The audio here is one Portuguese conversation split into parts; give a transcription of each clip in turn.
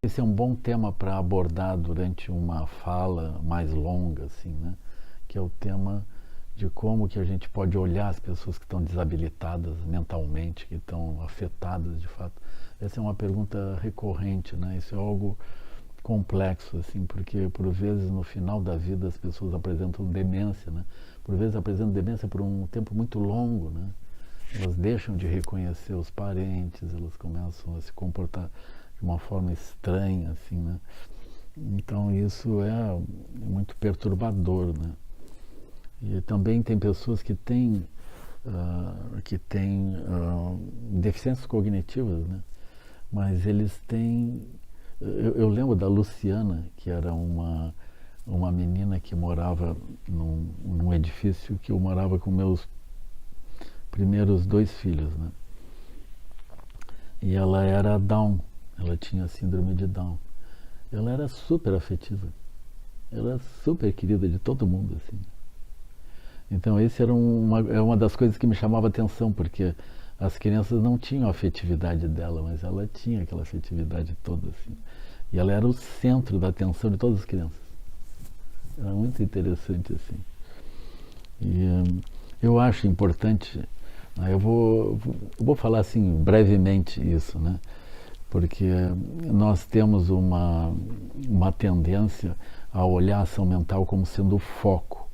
esse é um bom tema para abordar durante uma fala mais longa, assim, né? Que é o tema de como que a gente pode olhar as pessoas que estão desabilitadas mentalmente, que estão afetadas de fato. Essa é uma pergunta recorrente, né? Isso é algo complexo, assim, porque por vezes no final da vida as pessoas apresentam demência, né? Por vezes apresentam demência por um tempo muito longo, né? Elas deixam de reconhecer os parentes, elas começam a se comportar de uma forma estranha, assim, né? Então isso é muito perturbador, né? E também tem pessoas que têm deficiências cognitivas, né? Mas eles têm... Eu lembro da Luciana, que era uma menina que morava num edifício que eu morava com meus primeiros dois filhos, né? E ela era Down, ela tinha síndrome de Down. Ela era super afetiva, ela era super querida de todo mundo, assim. Então esse era uma das coisas que me chamava a atenção, porque as crianças não tinham a afetividade dela, mas ela tinha aquela afetividade toda, assim. E ela era o centro da atenção de todas as crianças. Era muito interessante, assim. E eu acho importante, né, eu vou falar assim brevemente isso, né? Porque nós temos uma tendência a olhar a ação mental como sendo o foco,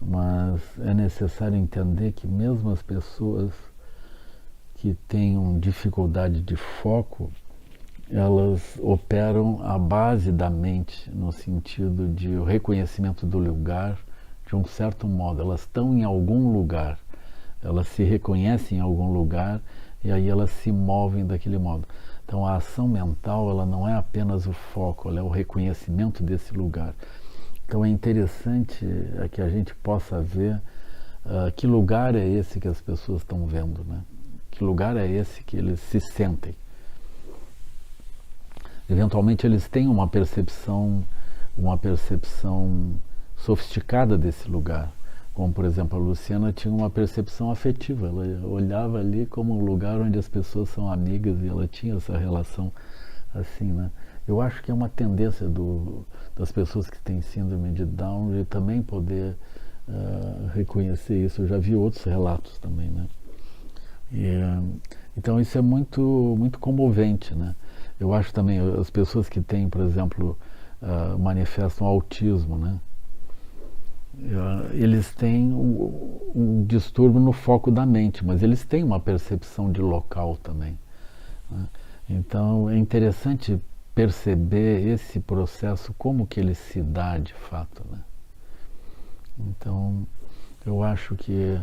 mas é necessário entender que mesmo as pessoas que tenham dificuldade de foco, elas operam à base da mente, no sentido de o reconhecimento do lugar, de um certo modo. Elas estão em algum lugar, elas se reconhecem em algum lugar e aí elas se movem daquele modo. Então a ação mental, ela não é apenas o foco, ela é o reconhecimento desse lugar. Então é interessante que a gente possa ver que lugar é esse que as pessoas estão vendo, né? Que lugar é esse que eles se sentem. Eventualmente eles têm uma percepção sofisticada desse lugar. Como, por exemplo, a Luciana tinha uma percepção afetiva. Ela olhava ali como um lugar onde as pessoas são amigas e ela tinha essa relação assim, né? Eu acho que é uma tendência das pessoas que têm síndrome de Down de também poder reconhecer isso. Eu já vi outros relatos também, né? Então isso é muito, muito comovente, né? Eu acho também as pessoas que têm, por exemplo, manifestam autismo, né? Eles têm um distúrbio no foco da mente, mas eles têm uma percepção de local também, né? Então é interessante perceber esse processo, como que ele se dá de fato, né? Então eu acho que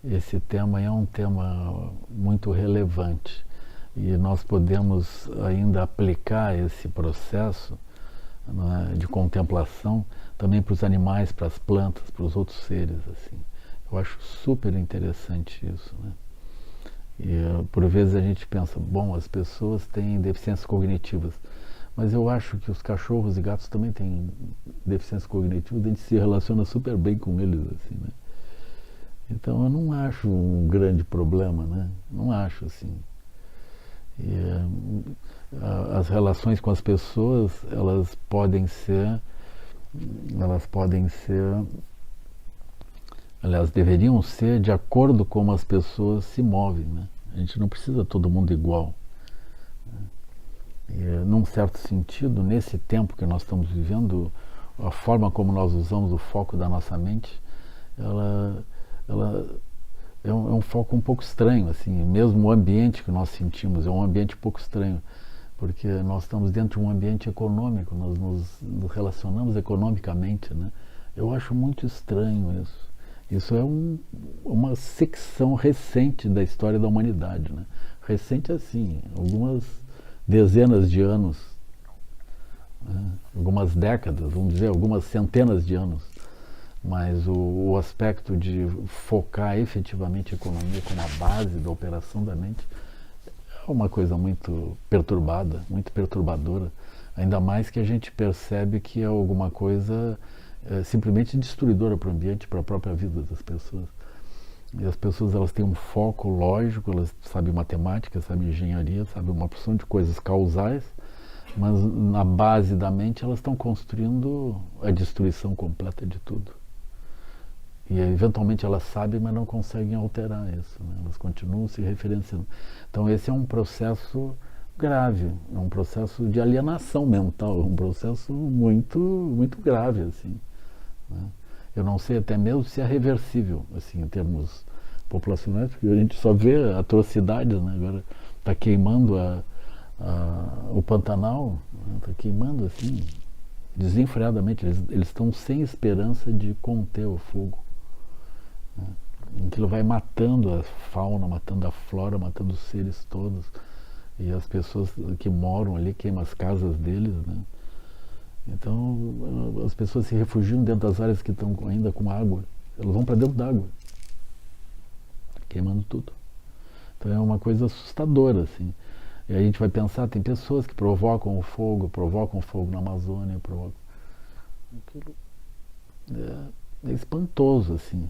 esse tema é um tema muito relevante e nós podemos ainda aplicar esse processo, né, de contemplação também para os animais, para as plantas, para os outros seres, assim. Eu acho super interessante isso, né? E por vezes a gente pensa, bom, as pessoas têm deficiências cognitivas, mas eu acho que os cachorros e gatos também têm deficiências cognitivas, a gente se relaciona super bem com eles, assim, né? Então eu não acho um grande problema, né? Não acho, assim. E, as relações com as pessoas, aliás, deveriam ser de acordo com como as pessoas se movem, né? A gente não precisa todo mundo igual, né? E, num certo sentido, nesse tempo que nós estamos vivendo, a forma como nós usamos o foco da nossa mente, ela é um foco um pouco estranho, assim, mesmo o ambiente que nós sentimos é um ambiente um pouco estranho, porque nós estamos dentro de um ambiente econômico, nós nos relacionamos economicamente, né? Eu acho muito estranho isso. Isso é uma secção recente da história da humanidade, né? Recente assim, algumas dezenas de anos, né? Algumas décadas, vamos dizer, algumas centenas de anos. Mas o aspecto de focar efetivamente a economia como a base da operação da mente é uma coisa muito perturbada, muito perturbadora. Ainda mais que a gente percebe que é alguma coisa simplesmente destruidora para o ambiente, para a própria vida das pessoas. E as pessoas, elas têm um foco lógico, elas sabem matemática, sabem engenharia, sabem uma porção de coisas causais, mas na base da mente elas estão construindo a destruição completa de tudo. E eventualmente elas sabem, mas não conseguem alterar isso, né? Elas continuam se referenciando. Então esse é um processo grave, é um processo de alienação mental, um processo muito, muito grave, assim, né? Eu não sei até mesmo se é reversível, assim, em termos populacionais, porque a gente só vê atrocidades, né? Agora está queimando o Pantanal, está queimando assim, desenfreadamente. Eles estão sem esperança de conter o fogo, né? Aquilo vai matando a fauna, matando a flora, matando os seres todos. E as pessoas que moram ali queimam as casas deles, né? Então as pessoas se refugiam dentro das áreas que estão ainda com água. Elas vão para dentro d'água, queimando tudo. Então é uma coisa assustadora, assim. E aí a gente vai pensar, tem pessoas que provocam o fogo na Amazônia, provocam. Aquilo é espantoso, assim.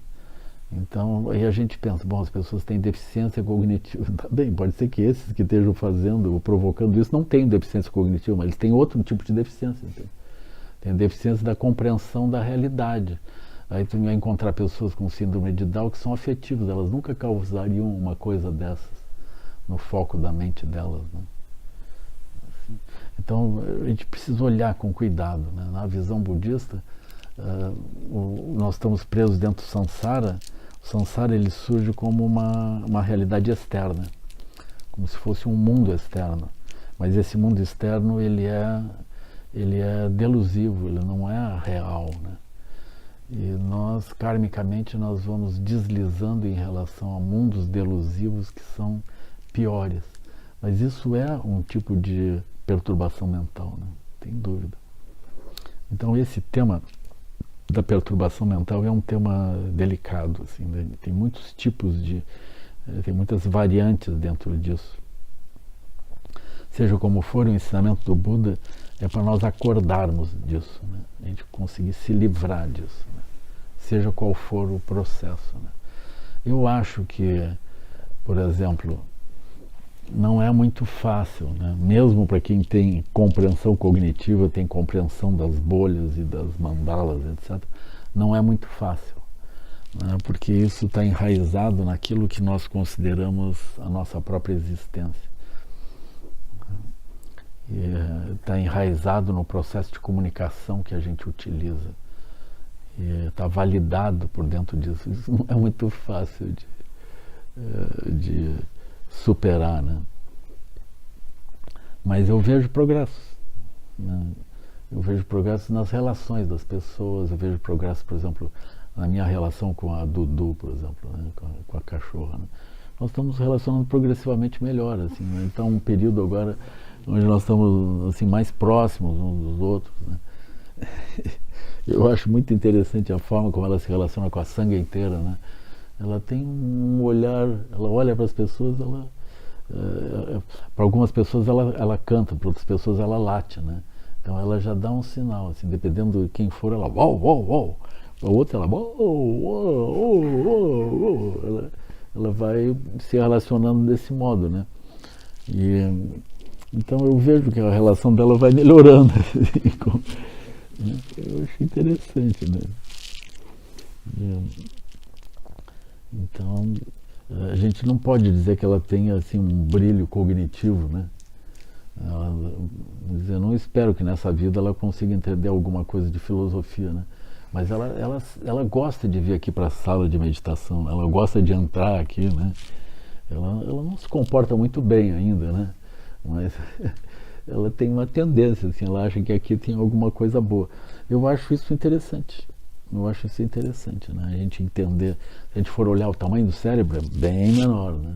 Então, aí a gente pensa, bom, as pessoas têm deficiência cognitiva. Tá bem, pode ser que esses que estejam fazendo ou provocando isso não tenham deficiência cognitiva, mas eles têm outro tipo de deficiência. Tem deficiência da compreensão da realidade. Aí tu vai encontrar pessoas com síndrome de Down que são afetivas, elas nunca causariam uma coisa dessas no foco da mente delas, né? Assim. Então, a gente precisa olhar com cuidado, né? Na visão budista, nós estamos presos dentro do samsara. O samsara ele surge como uma realidade externa, como se fosse um mundo externo, mas esse mundo externo ele é delusivo, ele não é real, né? E nós karmicamente nós vamos deslizando em relação a mundos delusivos que são piores, mas isso é um tipo de perturbação mental, né? Tem dúvida. Então esse tema da perturbação mental é um tema delicado, assim, né? Tem muitos tipos tem muitas variantes dentro disso. Seja como for, o ensinamento do Buda é para nós acordarmos disso, né? A gente conseguir se livrar disso, né? Seja qual for o processo, né? Eu acho que, por exemplo, não é muito fácil, né? Mesmo para quem tem compreensão cognitiva, tem compreensão das bolhas e das mandalas, etc., não é muito fácil, né? Porque isso está enraizado naquilo que nós consideramos a nossa própria existência. Está enraizado no processo de comunicação que a gente utiliza. E está validado por dentro disso. Isso não é muito fácil de superar, né? Mas eu vejo progresso, né? Eu vejo progresso nas relações das pessoas, eu vejo progresso, por exemplo, na minha relação com a Dudu, por exemplo, né? com a cachorra, né? Nós estamos nos relacionando progressivamente melhor, assim, né? Então um período agora onde nós estamos assim, mais próximos uns dos outros, né? Eu acho muito interessante a forma como ela se relaciona com a sangue inteira, né? Ela tem um olhar, ela olha para as pessoas, para algumas pessoas ela canta, para outras pessoas ela late, né? Então ela já dá um sinal, assim, dependendo de quem for, ela uau, uau, uau. A outra ela uau, uau, uau, uau. Ela vai se relacionando desse modo, né? Então eu vejo que a relação dela vai melhorando. Eu acho interessante, né? Então, a gente não pode dizer que ela tenha assim, um brilho cognitivo, né? Eu não espero que nessa vida ela consiga entender alguma coisa de filosofia, né? Mas ela gosta de vir aqui para a sala de meditação, ela gosta de entrar aqui, né? Ela não se comporta muito bem ainda, né? Mas ela tem uma tendência, assim, ela acha que aqui tem alguma coisa boa. Eu acho isso interessante. Né? A gente entender, se a gente for olhar o tamanho do cérebro, é bem menor, né?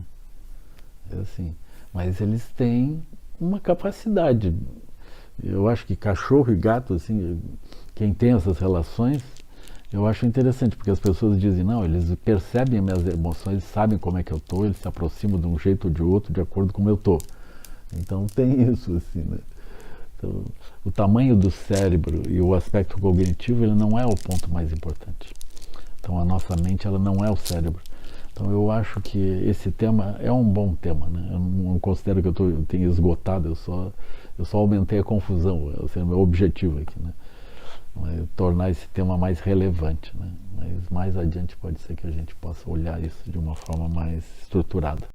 É assim. Mas eles têm uma capacidade. Eu acho que cachorro e gato, assim, quem tem essas relações, eu acho interessante, porque as pessoas dizem, não, eles percebem minhas emoções, sabem como é que eu estou, eles se aproximam de um jeito ou de outro, de acordo com como eu estou. Então tem isso, assim, né? Então, o tamanho do cérebro e o aspecto cognitivo, ele não é o ponto mais importante. Então a nossa mente, ela não é o cérebro. Então eu acho que esse tema é um bom tema, né? Eu não considero que eu tenha esgotado, eu só aumentei a confusão, esse é o meu objetivo aqui, né? Tornar esse tema mais relevante, né? Mas mais adiante pode ser que a gente possa olhar isso de uma forma mais estruturada.